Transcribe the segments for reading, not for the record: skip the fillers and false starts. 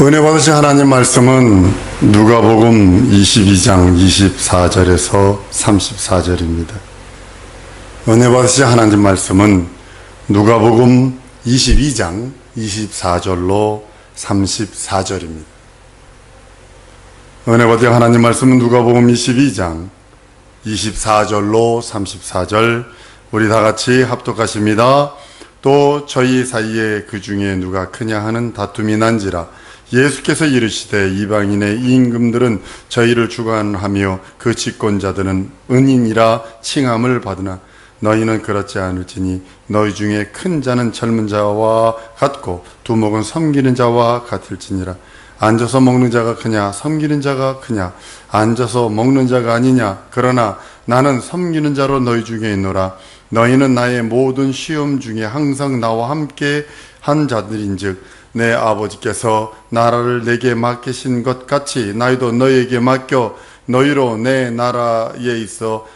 은혜 받으신 하나님 말씀은 누가복음 22장 24절에서 34절입니다. 은혜 받으신 하나님 말씀은 누가복음 22장 24절로 34절입니다. 은혜 받으신 하나님 말씀은 누가복음 22장 24절로 34절, 우리 다 같이 합독하십니다. 또 저희 사이에 그 중에 누가 크냐 하는 다툼이 난지라 예수께서 이르시되 이방인의 임금들은 저희를 주관하며 그 집권자들은 은인이라 칭함을 받으나 너희는 그렇지 않을지니 너희 중에 큰 자는 젊은 자와 같고 두목은 섬기는 자와 같을지니라. 앉아서 먹는 자가 크냐 섬기는 자가 크냐, 앉아서 먹는 자가 아니냐. 그러나 나는 섬기는 자로 너희 중에 있노라. 너희는 나의 모든 시험 중에 항상 나와 함께 한 자들인즉 내 아버지께서 나라를 내게 맡기신 것 같이 나희도 너희에게 맡겨 너희로 내 나라에 있어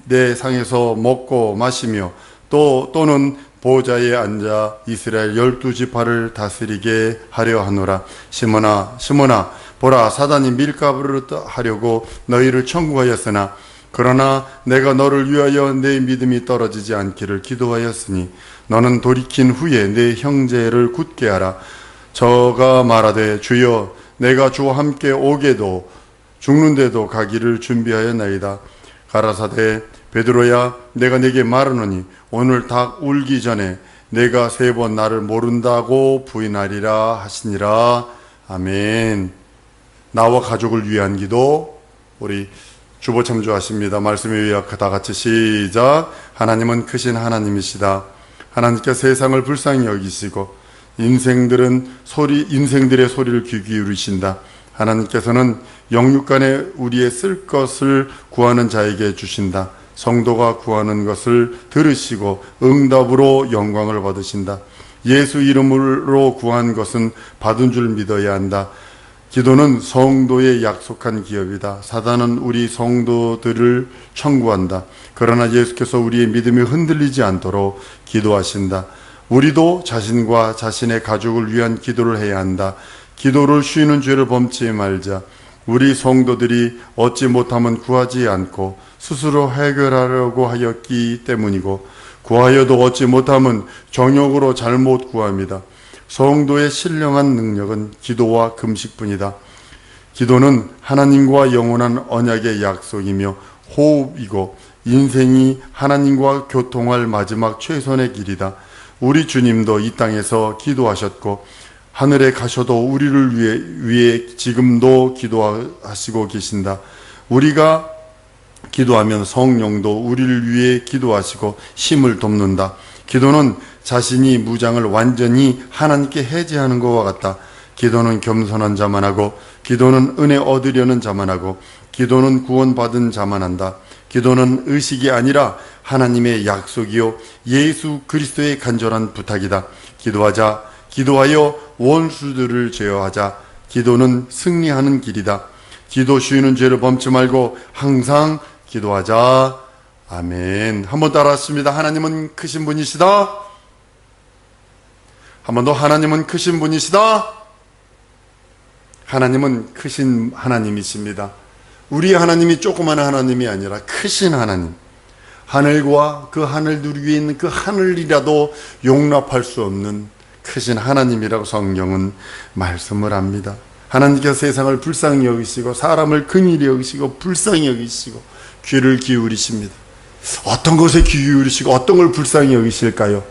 내 상에서 먹고 마시며 또는 보좌에 앉아 이스라엘 12지파를 다스리게 하려 하노라. 시몬아 보라, 사단이 밀가부를 하려고 너희를 청구하였으나 그러나 내가 너를 위하여 내 믿음이 떨어지지 않기를 기도하였으니 너는 돌이킨 후에 내 형제를 굳게 하라. 저가 말하되 주여 내가 주와 함께 오게도 죽는데도 가기를 준비하였나이다. 가라사대 베드로야 내가 네게 말하노니 오늘 닭 울기 전에 내가 3번 나를 모른다고 부인하리라 하시니라. 아멘. 나와 가족을 위한 기도, 우리 주보 참조하십니다. 말씀에 의하 다 같이 시작. 하나님은 크신 하나님이시다. 하나님께 세상을 불쌍히 여기시고 인생들의 소리를 귀 기울이신다. 하나님께서는 영육간에 우리의 쓸 것을 구하는 자에게 주신다. 성도가 구하는 것을 들으시고 응답으로 영광을 받으신다. 예수 이름으로 구한 것은 받은 줄 믿어야 한다. 기도는 성도의 약속한 기업이다. 사단은 우리 성도들을 청구한다. 그러나 예수께서 우리의 믿음이 흔들리지 않도록 기도하신다. 우리도 자신과 자신의 가족을 위한 기도를 해야 한다. 기도를 쉬는 죄를 범치 말자. 우리 성도들이 얻지 못하면 구하지 않고 스스로 해결하려고 하였기 때문이고, 구하여도 얻지 못하면 정욕으로 잘못 구합니다. 성도의 신령한 능력은 기도와 금식뿐이다. 기도는 하나님과 영원한 언약의 약속이며 호흡이고 인생이 하나님과 교통할 마지막 최선의 길이다. 우리 주님도 이 땅에서 기도하셨고 하늘에 가셔도 우리를 위해 지금도 기도하시고 계신다. 우리가 기도하면 성령도 우리를 위해 기도하시고 힘을 돕는다. 기도는 자신이 무장을 완전히 하나님께 해제하는 것과 같다. 기도는 겸손한 자만 하고, 기도는 은혜 얻으려는 자만 하고, 기도는 구원받은 자만 한다. 기도는 의식이 아니라 하나님의 약속이요 예수 그리스도의 간절한 부탁이다. 기도하자. 기도하여 원수들을 제어하자. 기도는 승리하는 길이다. 기도 쉬는 죄를 범치 말고 항상 기도하자. 아멘. 한번 따라하십니다. 하나님은 크신 분이시다. 한 번 더. 하나님은 크신 분이시다. 하나님은 크신 하나님이십니다. 우리 하나님이 조그만 하나님이 아니라 크신 하나님. 하늘과 그 하늘들 위에 있는 그 하늘이라도 용납할 수 없는 크신 하나님이라고 성경은 말씀을 합니다. 하나님께서 세상을 불쌍히 여기시고 사람을 긍휼히 여기시고 불쌍히 여기시고 귀를 기울이십니다. 어떤 것에 귀 기울이시고 어떤 걸 불쌍히 여기실까요?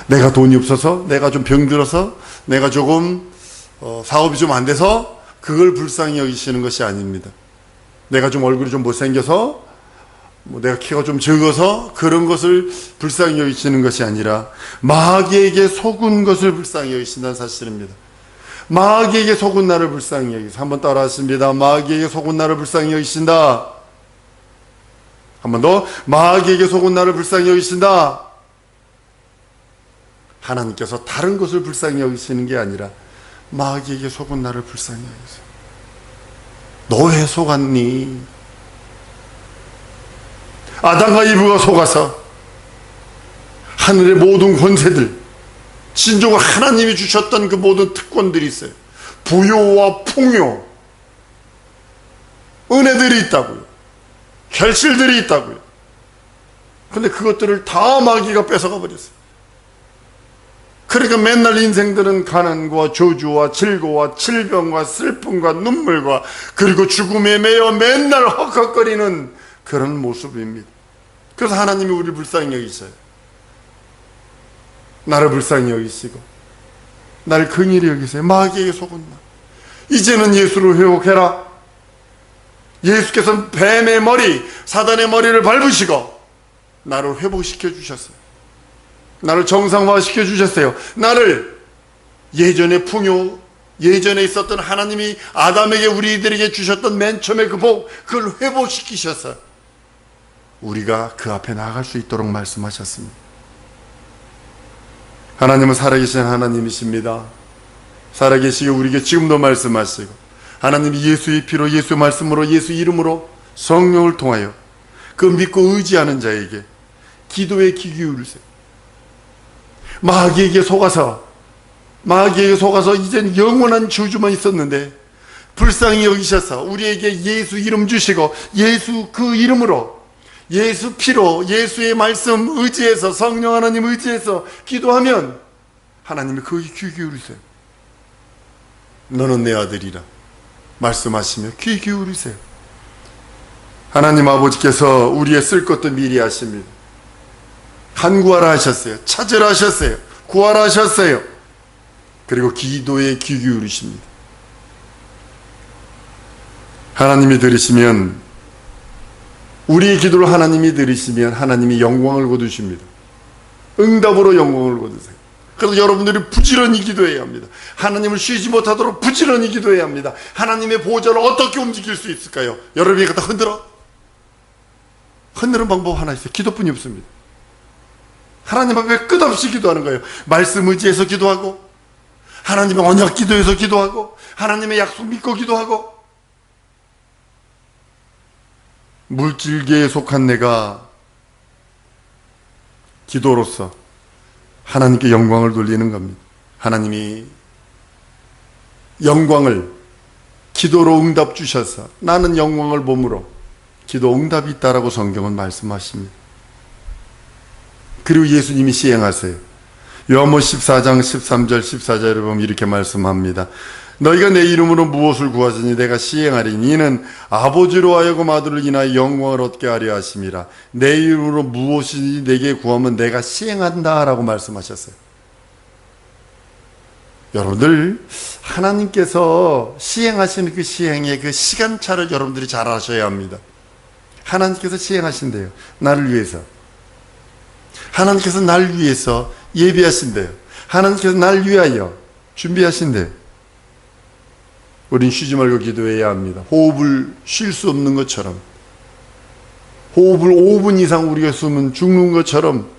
내가 돈이 없어서, 내가 좀 병들어서, 내가 조금 사업이 좀 안 돼서 그걸 불쌍히 여기시는 것이 아닙니다. 내가 좀 얼굴이 좀 못생겨서, 내가 키가 좀 적어서 그런 것을 불쌍히 여기시는 것이 아니라 마귀에게 속은 것을 불쌍히 여기신다는 사실입니다. 마귀에게 속은 나를 불쌍히 여기신다. 한번 따라하십니다. 마귀에게 속은 나를 불쌍히 여기신다. 한 번 더. 마귀에게 속은 나를 불쌍히 여기신다. 하나님께서 다른 것을 불쌍히 여기시는 게 아니라 마귀에게 속은 나를 불쌍히 여기세요. 너 왜 속았니? 아담과 이브가 속아서 하늘의 모든 권세들, 신종을 하나님이 주셨던 그 모든 특권들이 있어요. 부요와 풍요, 은혜들이 있다고요. 결실들이 있다고요. 근데 그것들을 다 마귀가 뺏어가 버렸어요. 그러니까 맨날 인생들은 가난과 저주와 질고와 질병과 슬픔과 눈물과 그리고 죽음에 매여 맨날 헉헉거리는 그런 모습입니다. 그래서 하나님이 우리를 불쌍히 여기셔요. 나를 불쌍히 여기시고 나를 긍휼히 여기세요. 마귀에게 속았나? 이제는 예수를 회복해라. 예수께서는 뱀의 머리, 사단의 머리를 밟으시고 나를 회복시켜 주셨어요. 나를 정상화시켜 주셨어요. 나를 예전의 풍요, 예전에 있었던 하나님이 아담에게 우리들에게 주셨던 맨 처음에 그 복, 그걸 회복시키셔서 우리가 그 앞에 나아갈 수 있도록 말씀하셨습니다. 하나님은 살아계신 하나님이십니다. 살아계시고 우리에게 지금도 말씀하시고 하나님이 예수의 피로, 예수의 말씀으로, 예수 이름으로 성령을 통하여 그 믿고 의지하는 자에게 기도에 귀 기울이세요. 마귀에게 속아서 이젠 영원한 저주만 있었는데 불쌍히 여기셔서 우리에게 예수 이름 주시고 예수 그 이름으로 예수 피로 예수의 말씀 의지해서 성령 하나님 의지해서 기도하면 하나님이 거기 귀 기울이세요. 너는 내 아들이라 말씀하시며 귀 기울이세요. 하나님 아버지께서 우리의 쓸 것도 미리 하십니다. 간구하라 하셨어요. 찾으라 하셨어요. 구하라 하셨어요. 그리고 기도에 귀 기울이십니다. 하나님이 들으시면, 우리의 기도를 하나님이 들으시면 하나님이 영광을 거두십니다. 응답으로 영광을 거두세요. 그래서 여러분들이 부지런히 기도해야 합니다. 하나님을 쉬지 못하도록 부지런히 기도해야 합니다. 하나님의 보좌를 어떻게 움직일 수 있을까요? 여러분이 갖다 흔드는 방법 하나 있어요. 기도뿐이 없습니다. 하나님 앞에 끝없이 기도하는 거예요. 말씀 의지해서 기도하고, 하나님의 언약 기도해서 기도하고, 하나님의 약속 믿고 기도하고. 물질계에 속한 내가 기도로서 하나님께 영광을 돌리는 겁니다. 하나님이 영광을 기도로 응답 주셔서 나는 영광을 몸으로 기도 응답이 있다라고 성경은 말씀하십니다. 그리고 예수님이 시행하세요. 요한복음 14장 13절 14절에 보면 이렇게 말씀합니다. 너희가 내 이름으로 무엇을 구하시니 내가 시행하리니 이는 아버지로 하여금 아들을 인하여 영광을 얻게 하려 하심이라. 내 이름으로 무엇이니 내게 구하면 내가 시행한다 라고 말씀하셨어요. 여러분들, 하나님께서 시행하시는 그 시행의 그 시간차를 여러분들이 잘 아셔야 합니다. 하나님께서 시행하신대요. 나를 위해서. 하나님께서 날 위해서 예비하신대요. 하나님께서 날 위하여 준비하신대요. 우린 쉬지 말고 기도해야 합니다. 호흡을 쉴 수 없는 것처럼, 호흡을 5분 이상 우리가 숨으면 죽는 것처럼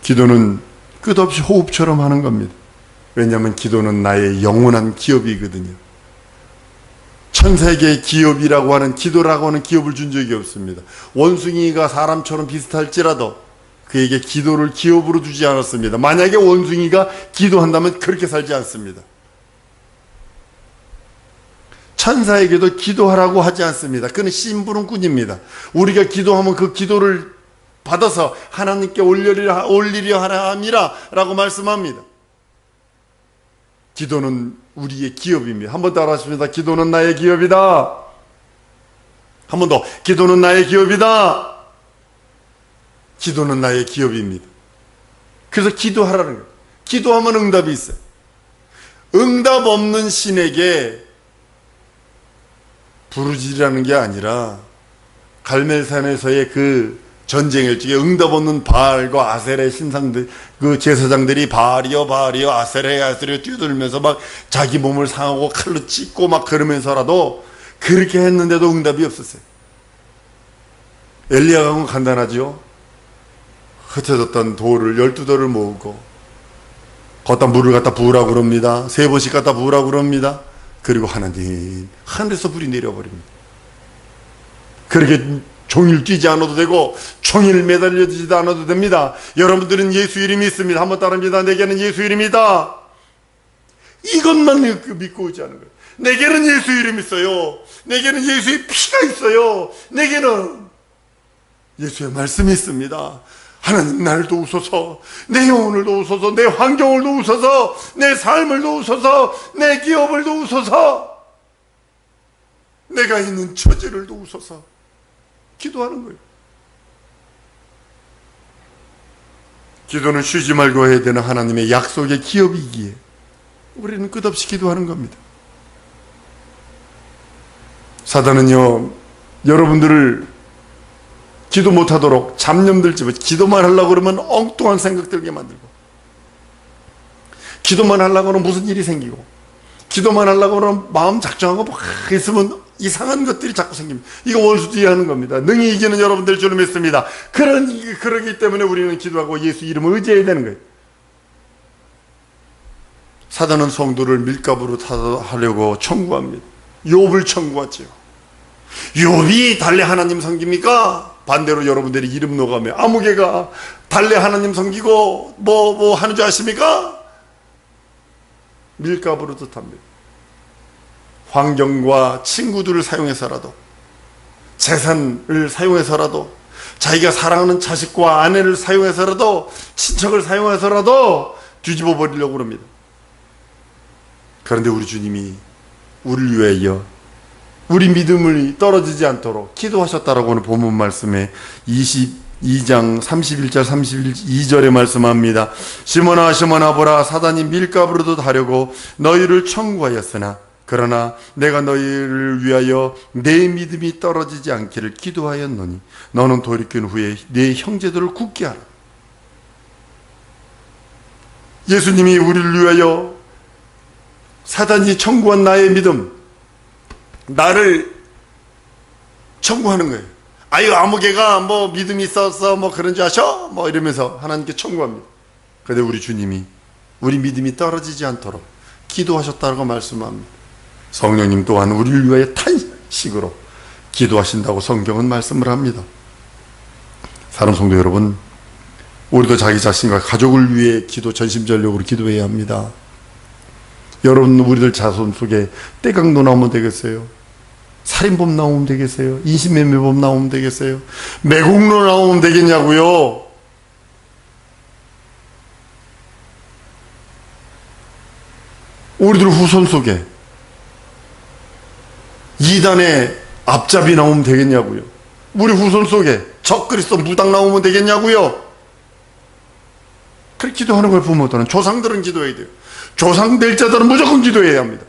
기도는 끝없이 호흡처럼 하는 겁니다. 왜냐하면 기도는 나의 영원한 기업이거든요. 천세계의 기업이라고 하는, 기도라고 하는 기업을 준 적이 없습니다. 원숭이가 사람처럼 비슷할지라도 그에게 기도를 기업으로 주지 않았습니다. 만약에 원숭이가 기도한다면 그렇게 살지 않습니다. 천사에게도 기도하라고 하지 않습니다. 그는 심부름꾼입니다. 우리가 기도하면 그 기도를 받아서 하나님께 올리려 하라 함이라 라고 말씀합니다. 기도는 우리의 기업입니다. 한 번 더 하십니다. 기도는 나의 기업이다. 한 번 더. 기도는 나의 기업이다. 기도는 나의 기업입니다. 그래서 기도하라는 거예요. 기도하면 응답이 있어요. 응답 없는 신에게 부르짖으라는 게 아니라 갈멜산에서의 그 전쟁일 적에 응답 없는 바알과 아셀의 신상들, 그 제사장들이 바알이여 아셀이여 뛰어들면서 막 자기 몸을 상하고 칼로 찢고 막 그러면서라도 그렇게 했는데도 응답이 없었어요. 엘리야가 간단하죠. 흩어졌던 돌을 12돌을 모으고 거기다 물을 갖다 부으라고 그럽니다. 3번씩 갖다 부으라고 그럽니다. 그리고 하나님, 하늘에서 불이 내려버립니다. 그렇게 종일 뛰지 않아도 되고 종일 매달려지지도 않아도 됩니다. 여러분들은 예수 이름이 있습니다. 한번 따라합니다. 내게는 예수 이름이다. 이것만 믿고 오지 않은 거예요. 내게는 예수 이름이 있어요. 내게는 예수의 피가 있어요. 내게는 예수의 말씀이 있습니다. 하나님 나를 도우소서, 내 영혼을 도우소서, 내 환경을 도우소서, 내 삶을 도우소서, 내 기업을 도우소서, 내가 있는 처지를 도우소서 기도하는 거예요. 기도는 쉬지 말고 해야 되는 하나님의 약속의 기업이기에 우리는 끝없이 기도하는 겁니다. 사단은요, 여러분들을 기도 못하도록 잡념들지, 기도만 하려고 그러면 엉뚱한 생각 들게 만들고, 기도만 하려고 하면 무슨 일이 생기고, 기도만 하려고 하면 마음 작정하고 막 있으면 이상한 것들이 자꾸 생깁니다. 이거 원수주의하는 겁니다. 능히 이기는 여러분들 줄 믿습니다. 그러기 때문에 우리는 기도하고 예수 이름을 의지해야 되는 거예요. 사단은 성도를 밀가부로 하려고 청구합니다. 욥을 청구하지요. 욥이 달래 하나님 섬깁니까? 반대로 여러분들이 이름 녹아며 아무개가 달래 하나님 섬기고 뭐 하는 줄 아십니까? 밀가부로 뜻합니다. 환경과 친구들을 사용해서라도, 재산을 사용해서라도, 자기가 사랑하는 자식과 아내를 사용해서라도, 친척을 사용해서라도 뒤집어 버리려고 합니다. 그런데 우리 주님이 우리를 위하여 우리 믿음을 떨어지지 않도록 기도하셨다라고 하는 본문 말씀에 22장 31절 32절에 말씀합니다. 시몬아 시몬아 보라, 사단이 밀가부로도 하려고 너희를 청구하였으나 그러나 내가 너희를 위하여 내 믿음이 떨어지지 않기를 기도하였노니 너는 돌이킨 후에 네 형제들을 굳게 하라. 예수님이 우리를 위하여 사단이 청구한 나의 믿음, 나를 청구하는 거예요. 아유, 아무개가 뭐 믿음이 있어서 뭐 그런 줄 아셔? 뭐 이러면서 하나님께 청구합니다. 그런데 우리 주님이 우리 믿음이 떨어지지 않도록 기도하셨다고 말씀합니다. 성령님 또한 우리를 위하여 탄식으로 기도하신다고 성경은 말씀을 합니다. 사랑하는 성도 여러분, 우리도 자기 자신과 가족을 위해 전심전력으로 기도해야 합니다. 여러분, 우리들 자손 속에 떼강도 나오면 되겠어요? 살인범 나오면 되겠어요? 인신매매범 나오면 되겠어요? 매국노 나오면 되겠냐고요? 우리들 후손 속에 이단의 앞잡이 나오면 되겠냐고요? 우리 후손 속에 적그리스도 무당 나오면 되겠냐고요? 그렇게 기도하는 걸 보면 조상들은 기도해야 돼요. 조상 될 자들은 무조건 기도해야 합니다.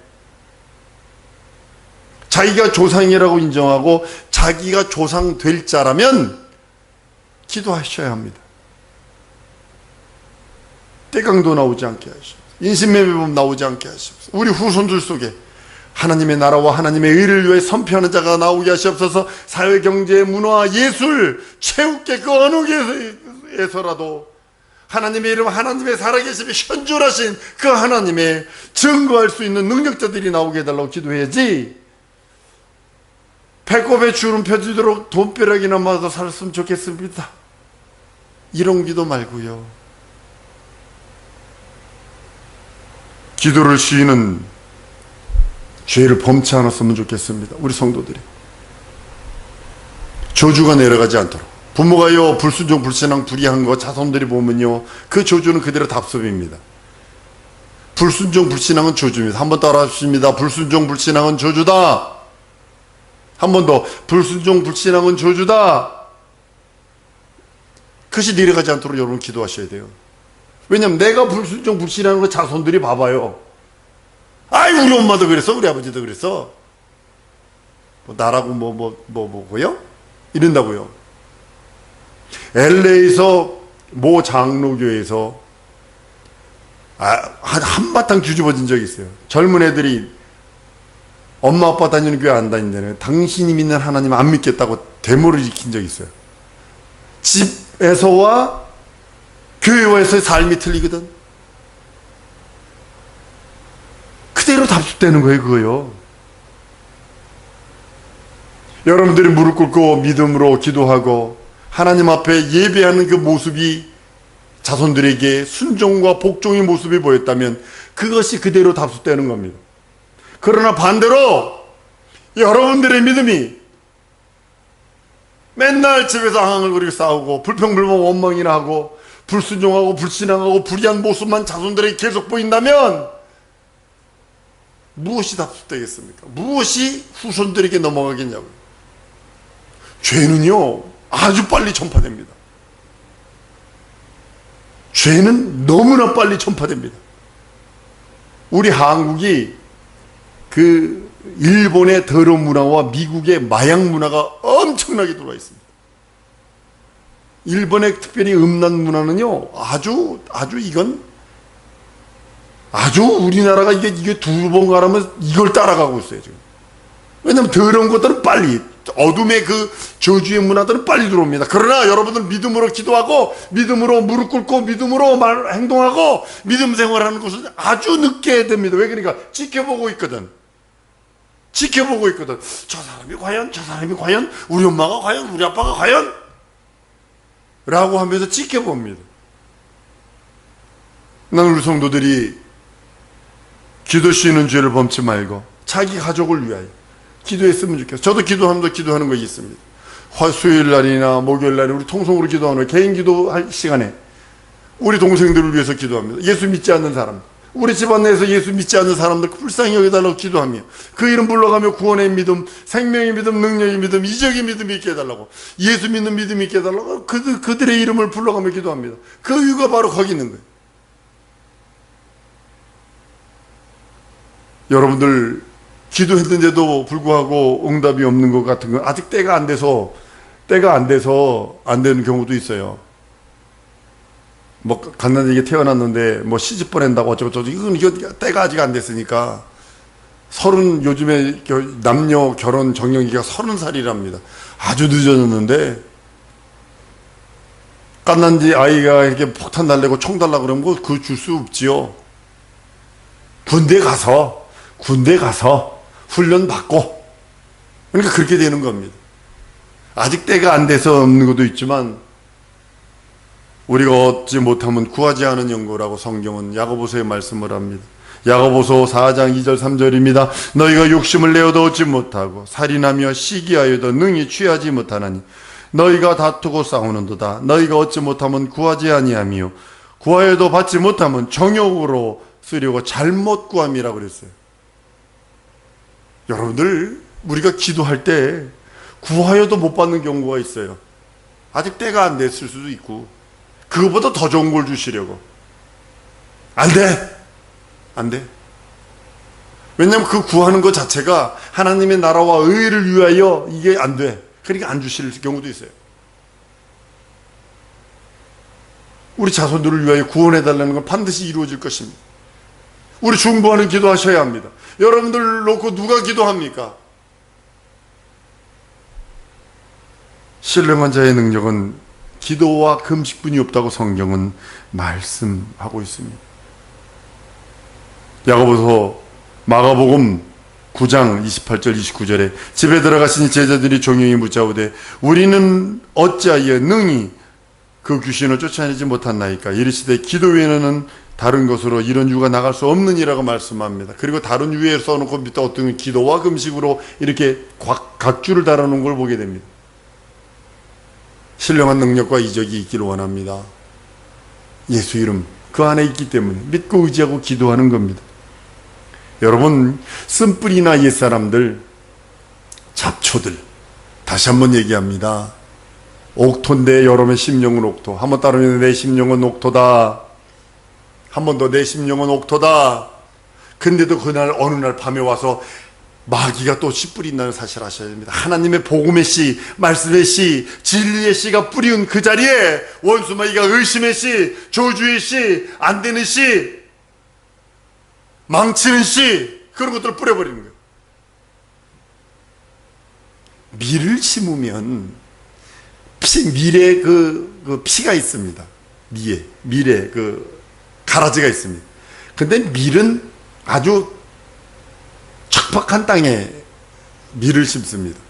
자기가 조상이라고 인정하고 자기가 조상 될 자라면 기도하셔야 합니다. 떼강도 나오지 않게 하시옵소서. 인신매매범 나오지 않게 하시옵소서. 우리 후손들 속에 하나님의 나라와 하나님의 의를 위해 선포하는 자가 나오게 하시옵소서. 사회, 경제, 문화, 예술, 체육계 그 어느 개에서라도 하나님의 이름, 하나님의 살아계심이 현존하신 그 하나님의 증거할 수 있는 능력자들이 나오게 해달라고 기도해야지, 배꼽에 주름 펴지도록 돈벼락이나 맞아 살았으면 좋겠습니다. 이런 기도 말고요. 기도를 쉬는 죄를 범치 않았으면 좋겠습니다. 우리 성도들이 저주가 내려가지 않도록. 부모가요 불순종 불신앙 불의한 거 자손들이 보면요 그 저주는 그대로 답습입니다. 불순종 불신앙은 저주입니다. 한번 따라 하십니다. 불순종 불신앙은 저주다. 한 번 더. 불순종 불신앙은 저주다. 그것이 내려가지 않도록 여러분 기도하셔야 돼요. 왜냐면 내가 불순종 불신하는 거 자손들이 봐봐요. 아이 우리 엄마도 그랬어, 우리 아버지도 그랬어. 나라고 뭐고요? 이런다고요. LA에서 모 장로교에서 한바탕 뒤집어진 적이 있어요. 젊은 애들이 엄마 아빠 다니는 교회 안 다닌다네. 당신이 믿는 하나님 안 믿겠다고 데모를 일으킨 적이 있어요. 집에서와 교회와에서의 삶이 틀리거든. 그대로 답습되는 거예요, 그거요. 여러분들이 무릎 꿇고 믿음으로 기도하고 하나님 앞에 예배하는 그 모습이 자손들에게 순종과 복종의 모습이 보였다면 그것이 그대로 답습되는 겁니다. 그러나 반대로 여러분들의 믿음이 맨날 집에서 앙앙을 부리고 싸우고 불평불만 원망이나 하고 불순종하고 불신앙하고 불의한 모습만 자손들에게 계속 보인다면 무엇이 답습되겠습니까? 무엇이 후손들에게 넘어가겠냐고요. 죄는요 아주 빨리 전파됩니다. 죄는 너무나 빨리 전파됩니다. 우리 한국이 그 일본의 더러운 문화와 미국의 마약 문화가 엄청나게 들어와 있습니다. 일본의 특별히 음란 문화는요 이건 아주 우리나라가 이게 두 번 가라면 이걸 따라가고 있어요 지금. 왜냐하면 더러운 것들은 빨리, 어둠의 그 저주의 문화들은 빨리 들어옵니다. 그러나 여러분들 믿음으로 기도하고 믿음으로 무릎 꿇고 믿음으로 행동하고 믿음 생활하는 것은 아주 늦게 됩니다. 왜 그러니까 지켜보고 있거든. 저 사람이 과연 우리 엄마가 과연 우리 아빠가 과연 라고 하면서 지켜봅니다. 나는 우리 성도들이 기도 쉬는 죄를 범치 말고 자기 가족을 위하여 기도했으면 좋겠어요. 저도 기도하는 거 있습니다. 수요일 날이나 목요일 날에 우리 통성으로 기도하는 개인 기도할 시간에 우리 동생들을 위해서 기도합니다. 예수 믿지 않는 사람, 우리 집안 내에서 예수 믿지 않는 사람들 불쌍히 여겨달라고 기도하며 그 이름 불러가며 구원의 믿음, 생명의 믿음, 능력의 믿음, 이적의 믿음이 있게 해달라고, 예수 믿는 믿음이 있게 해달라고 그들의 이름을 불러가며 기도합니다. 그 이유가 바로 거기 있는 거예요. 여러분들 기도했는데도 불구하고 응답이 없는 것 같은 건 아직 때가 안 돼서 안 되는 경우도 있어요. 뭐 갓난아기가 태어났는데 뭐 시집 보낸다고 어쩌고저쩌고 이건 때가 아직 안 됐으니까 요즘에 남녀 결혼 정년기가 30살이랍니다. 아주 늦어졌는데 갓난지 아이가 이렇게 폭탄 달래고 총 달라고 그러면 그거 줄 수 없지요. 군대 가서 훈련 받고, 그러니까 그렇게 되는 겁니다. 아직 때가 안 돼서 없는 것도 있지만 우리가 얻지 못하면 구하지 않은 연고라고 성경은 야고보서에 말씀을 합니다. 야고보서 4장 2절 3절입니다. 너희가 욕심을 내어도 얻지 못하고 살인하며 시기하여도 능히 취하지 못하나니 너희가 다투고 싸우는도다. 너희가 얻지 못하면 구하지 아니하며 구하여도 받지 못하면 정욕으로 쓰려고 잘못 구함이라고 그랬어요. 여러분들 우리가 기도할 때 구하여도 못 받는 경우가 있어요. 아직 때가 안 됐을 수도 있고 그거보다 더 좋은 걸 주시려고. 안 돼. 왜냐하면 그 구하는 것 자체가 하나님의 나라와 의를 위하여 이게 안 돼. 그러니까 안 주실 경우도 있어요. 우리 자손들을 위하여 구원해달라는 건 반드시 이루어질 것입니다. 우리 중보하는 기도하셔야 합니다. 여러분들 놓고 누가 기도합니까? 신령한 자의 능력은 기도와 금식뿐이 없다고 성경은 말씀하고 있습니다. 야고보서 마가복음 9장 28절 29절에 집에 들어가시니 제자들이 종용이 묻자오되 우리는 어찌하여 능히 그 귀신을 쫓아내지 못한나이까 이르시되 기도 외에는 다른 것으로 이런 유가 나갈 수 없느니라고 말씀합니다. 그리고 다른 유에 써놓고 밑에 어떤 기도와 금식으로 이렇게 각주를 달아놓은 걸 보게 됩니다. 신령한 능력과 이적이 있기를 원합니다. 예수 이름 그 안에 있기 때문에 믿고 의지하고 기도하는 겁니다. 여러분 쓴뿌리나 옛사람들, 잡초들, 다시 한번 얘기합니다. 옥토인데 여러분의 심령은 옥토. 한번 따르면 내 심령은 옥토다. 한 번 더 내 심령은 옥토다. 근데도 그날 어느 날 밤에 와서 마귀가 또 씨 뿌린다는 사실 아셔야 됩니다. 하나님의 복음의 씨, 말씀의 씨, 진리의 씨가 뿌리운 그 자리에 원수 마귀가 의심의 씨, 저주의 씨, 안 되는 씨, 망치는 씨, 그런 것들을 뿌려버리는 거예요. 밀을 심으면 밀에 그 피가 있습니다. 밀에 그 가라지가 있습니다. 근데 밀은 아주 척박한 땅에 밀을 심습니다.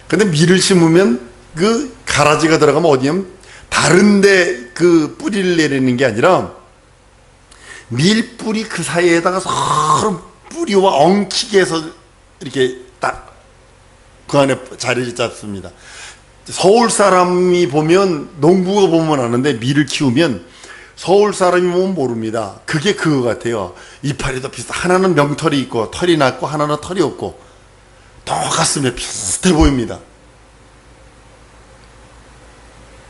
근데 밀을 심으면 그 가라지가 들어가면 어디냐면 다른데 그 뿌리를 내리는 게 아니라 밀뿌리 그 사이에다가 서로 뿌리와 엉키게 해서 이렇게 딱 그 안에 자리를 잡습니다. 서울 사람이 보면, 농부가 보면 아는데, 밀을 키우면 서울 사람이 보면 모릅니다. 그게 그거 같아요. 이파리도 비슷, 하나는 명털이 있고 털이 났고 하나는 털이 없고 똑같습니다. 비슷해 보입니다.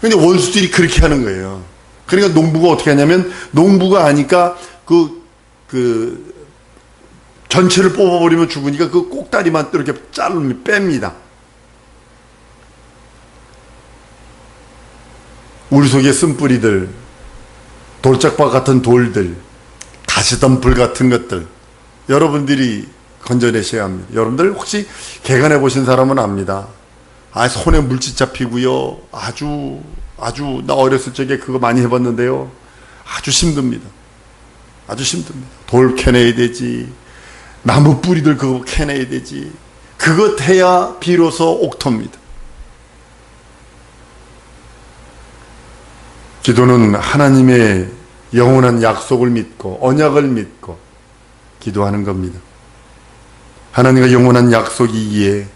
근데 원수들이 그렇게 하는 거예요. 그러니까 농부가 어떻게 하냐면, 농부가 아니까 전체를 뽑아버리면 죽으니까 그 꼭다리만 이렇게 자르면 뺍니다. 우리 속에 쓴뿌리들, 돌짝박 같은 돌들, 가시덤불 같은 것들, 여러분들이 건져내셔야 합니다. 여러분들 혹시 개간해 보신 사람은 압니다. 손에 물집 잡히고요. 아주 나 어렸을 적에 그거 많이 해봤는데요. 아주 힘듭니다. 아주 힘듭니다. 돌 캐내야 되지. 나무 뿌리들 그거 캐내야 되지. 그것 해야 비로소 옥토입니다. 기도는 하나님의 영원한 약속을 믿고 언약을 믿고 기도하는 겁니다. 하나님과 영원한 약속이기에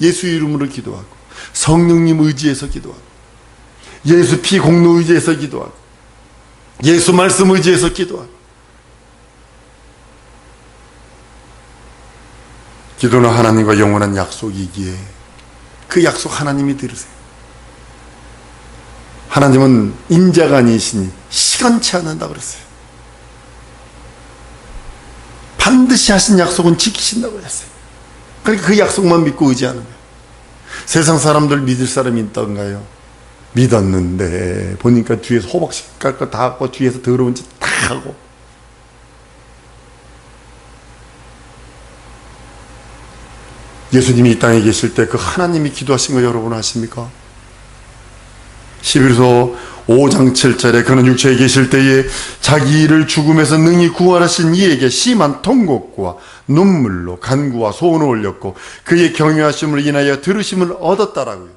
예수 이름으로 기도하고, 성령님 의지해서 기도하고, 예수 피 공로 의지해서 기도하고, 예수 말씀 의지해서 기도하고. 기도는 하나님과 영원한 약속이기에 그 약속 하나님이 들으세요. 하나님은 인자가 아니시니 시간치 않는다고 그랬어요. 반드시 하신 약속은 지키신다고 했어요. 그러니까 그 약속만 믿고 의지하는 거예요. 세상 사람들 믿을 사람이 있던가요? 믿었는데 보니까 뒤에서 호박씨 깔 거 다 하고 뒤에서 더러운 짓 다 하고. 예수님이 이 땅에 계실 때 그 하나님이 기도하신 거 여러분 아십니까? 11서 5장 7절에 그는 육체에 계실 때에 자기를 죽음에서 능히 구원하신 이에게 심한 통곡과 눈물로 간구와 소원을 올렸고 그의 경외하심을 인하여 들으심을 얻었다라고요.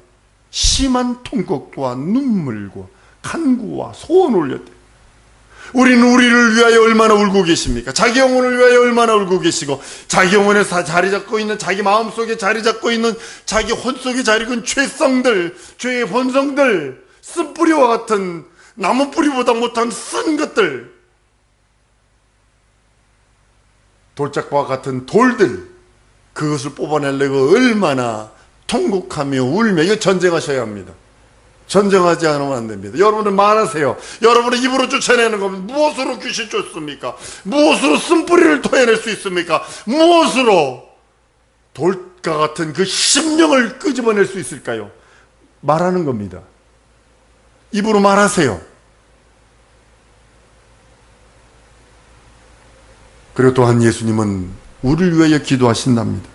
심한 통곡과 눈물과 간구와 소원을 올렸대요. 우리는 우리를 위하여 얼마나 울고 계십니까? 자기 영혼을 위하여 얼마나 울고 계시고, 자기 영혼에 자리 잡고 있는, 자기 마음속에 자리 잡고 있는, 자기 혼 속에 자리 잡은 죄성들, 죄의 본성들, 쓴뿌리와 같은, 나무뿌리보다 못한 쓴 것들, 돌짝과 같은 돌들, 그것을 뽑아내려고 얼마나 통곡하며 울며, 이거 전쟁하셔야 합니다. 전쟁하지 않으면 안 됩니다. 여러분은 말하세요. 여러분의 입으로 쫓아내는 겁니다. 무엇으로 귀신 쫓습니까? 무엇으로 쓴뿌리를 토해낼 수 있습니까? 무엇으로 돌과 같은 그 심령을 끄집어낼 수 있을까요? 말하는 겁니다. 입으로 말하세요. 그리고 또한 예수님은 우리를 위하여 기도하신답니다.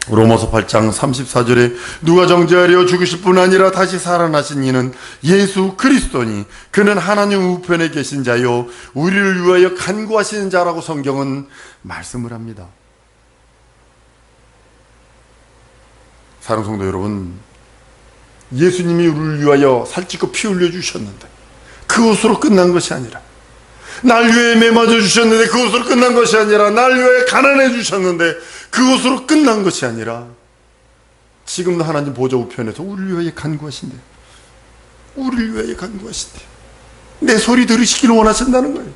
로마서 8장 34절에 누가 정죄하려 죽으실 뿐 아니라 다시 살아나신 이는 예수 그리스도니 그는 하나님 우편에 계신 자요 우리를 위하여 간구하시는 자라고 성경은 말씀을 합니다. 사랑하는 성도 여러분, 예수님이 우리를 위하여 살찌고 피 흘려 주셨는데 그것으로 끝난 것이 아니라, 날 위해 매맞아 주셨는데 그것으로 끝난 것이 아니라, 날 위해 가난해 주셨는데 그것으로 끝난 것이 아니라, 지금도 하나님 보좌 우편에서 우리를 위하여 간구하신대요. 우리를 위하여 간구하신대요. 내 소리 들으시기를 원하신다는 거예요.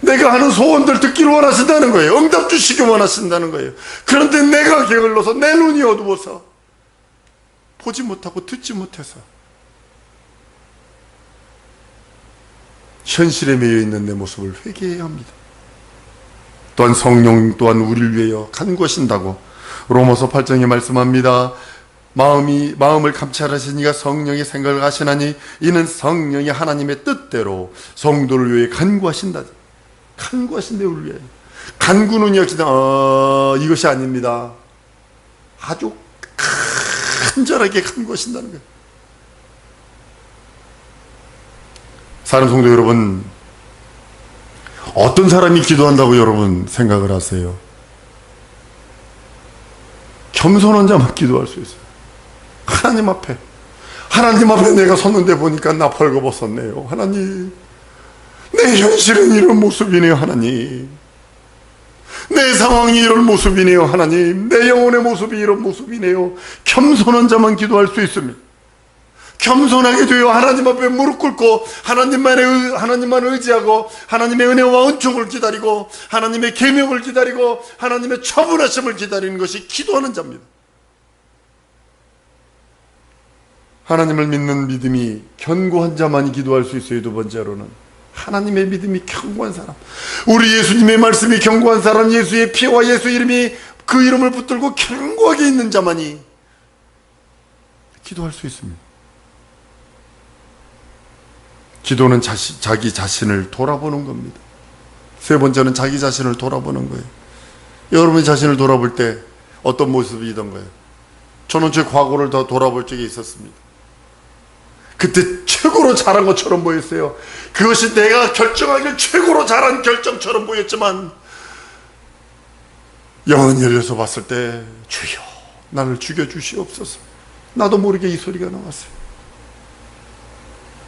내가 하는 소원들 듣기를 원하신다는 거예요. 응답 주시기 원하신다는 거예요. 그런데 내가 게을러서, 내 눈이 어두워서 보지 못하고 듣지 못해서 현실에 매여 있는 내 모습을 회개해야 합니다. 또한 성령 또한 우리를 위하여 간구하신다고 로마서 8장에 말씀합니다. 마음을 감찰하신 이가 성령의 생각을 하시나니 이는 성령이 하나님의 뜻대로 성도를 위해 간구하신다. 간구하신대요. 우리를 위해. 간구는 역시 이것이 아닙니다. 아주 간절하게 간구하신다는 거예요. 사랑하는 성도 여러분, 어떤 사람이 기도한다고 여러분 생각을 하세요? 겸손한 자만 기도할 수 있어요. 하나님 앞에 내가 섰는데 보니까 나 벌거벗었네요. 하나님, 내 현실은 이런 모습이네요, 하나님. 내 상황이 이런 모습이네요, 하나님. 내 영혼의 모습이 이런 모습이네요. 겸손한 자만 기도할 수 있습니다. 겸손하게 되어 하나님 앞에 무릎 꿇고 하나님만 의지하고 하나님의 은혜와 은총을 기다리고 하나님의 계명을 기다리고 하나님의 처분하심을 기다리는 것이 기도하는 자입니다. 하나님을 믿는 믿음이 견고한 자만이 기도할 수 있어요. 두 번째로는 하나님의 믿음이 견고한 사람, 우리 예수님의 말씀이 견고한 사람, 예수의 피와 예수 이름이 그 이름을 붙들고 견고하게 있는 자만이 기도할 수 있습니다. 기도는 자기 자신을 돌아보는 겁니다. 세 번째는 자기 자신을 돌아보는 거예요. 여러분이 자신을 돌아볼 때 어떤 모습이던가요? 저는 제 과거를 더 돌아볼 적이 있었습니다. 그때 최고로 잘한 것처럼 보였어요. 그것이 내가 결정하길 최고로 잘한 결정처럼 보였지만 영은 열려서 봤을 때 주여 나를 죽여주시옵소서. 나도 모르게 이 소리가 나왔어요.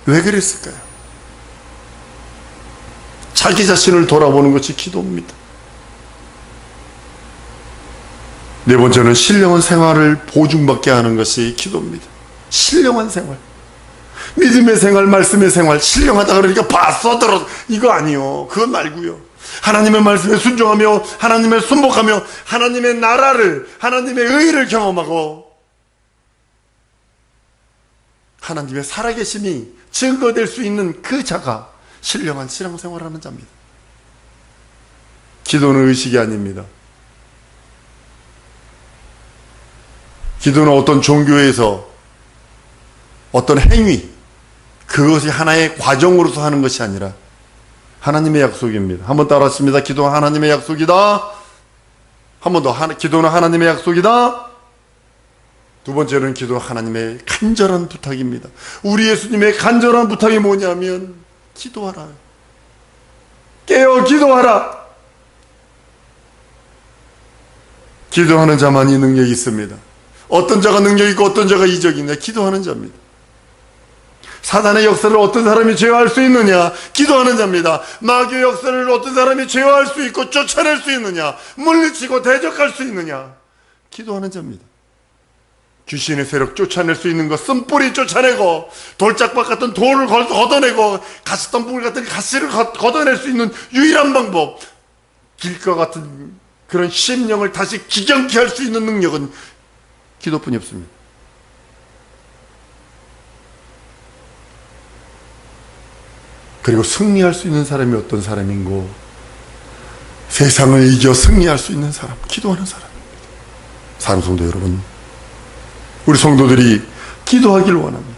왜 그랬을까요? 자기 자신을 돌아보는 것이 기도입니다. 네 번째는 신령한 생활을 보증받게 하는 것이 기도입니다. 신령한 생활, 믿음의 생활, 말씀의 생활. 신령하다 그러니까 봤어 들어 이거 아니요. 그건 말고요. 하나님의 말씀에 순종하며 하나님의 순복하며 하나님의 나라를, 하나님의 의를 경험하고 하나님의 살아계심이 증거될 수 있는 그 자가 신령한 신앙생활을 하는 자입니다. 기도는 의식이 아닙니다. 기도는 어떤 종교에서 어떤 행위, 그것이 하나의 과정으로서 하는 것이 아니라 하나님의 약속입니다. 한번 따라하십니다. 기도는 하나님의 약속이다. 한 번 더, 기도는 하나님의 약속이다. 두 번째는 기도는 하나님의 간절한 부탁입니다. 우리 예수님의 간절한 부탁이 뭐냐면 기도하라. 깨어 기도하라. 기도하는 자만이 능력이 있습니다. 어떤 자가 능력이 있고 어떤 자가 이적이 있냐? 기도하는 자입니다. 사단의 역사를 어떤 사람이 제어할 수 있느냐? 기도하는 자입니다. 마귀의 역사를 어떤 사람이 제어할 수 있고 쫓아낼 수 있느냐? 물리치고 대적할 수 있느냐? 기도하는 자입니다. 귀신의 세력 쫓아낼 수 있는 것, 쓴뿌리 쫓아내고 돌짝박 같은 돌을 걷어내고 가시덤불 같은 가시를 걷어낼 수 있는 유일한 방법, 길과 같은 그런 심령을 다시 기경케 할 수 있는 능력은 기도뿐이 없습니다. 그리고 승리할 수 있는 사람이 어떤 사람인고, 세상을 이겨 승리할 수 있는 사람, 기도하는 사람입니다. 사랑하는 성도 여러분, 우리 성도들이 기도하길 원합니다.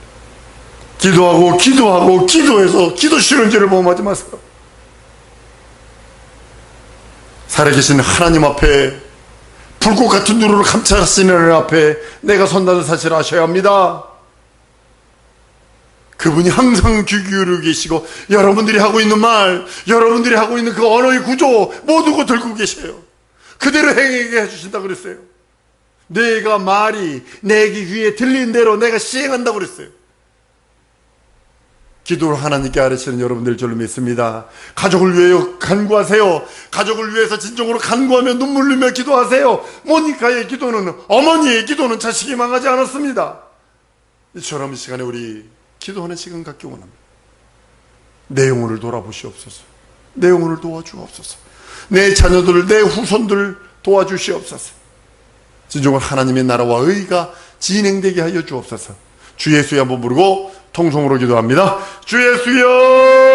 기도하고 기도해서 기도 싫은 죄를 범하지 마세요. 살아계신 하나님 앞에, 불꽃 같은 눈으로 감찰하시는 하나님 앞에 내가 선다는 사실을 아셔야 합니다. 그분이 항상 귀 기울이고 계시고 여러분들이 하고 있는 말, 여러분들이 하고 있는 그 언어의 구조 모두 그 들고 계셔요. 그대로 행하게 해주신다고 그랬어요. 내가 말이 내 귀에 들린 대로 내가 시행한다고 그랬어요. 기도를 하나님께 아뢰시는 여러분들 저를 믿습니다. 가족을 위하여 간구하세요. 가족을 위해서 진정으로 간구하며 눈물 흘리며 기도하세요. 모니카의 기도는, 어머니의 기도는 자식이 망하지 않았습니다. 이처럼 이 시간에 우리 기도하는 시간 갖기 원합니다. 내 영혼을 돌아보시옵소서. 내 영혼을 도와주옵소서. 내 자녀들, 내 후손들 도와주시옵소서. 진정으로 하나님의 나라와 의가 진행되게 하여 주옵소서. 주 예수의 한번 부르고 통성으로 기도합니다. 주 예수여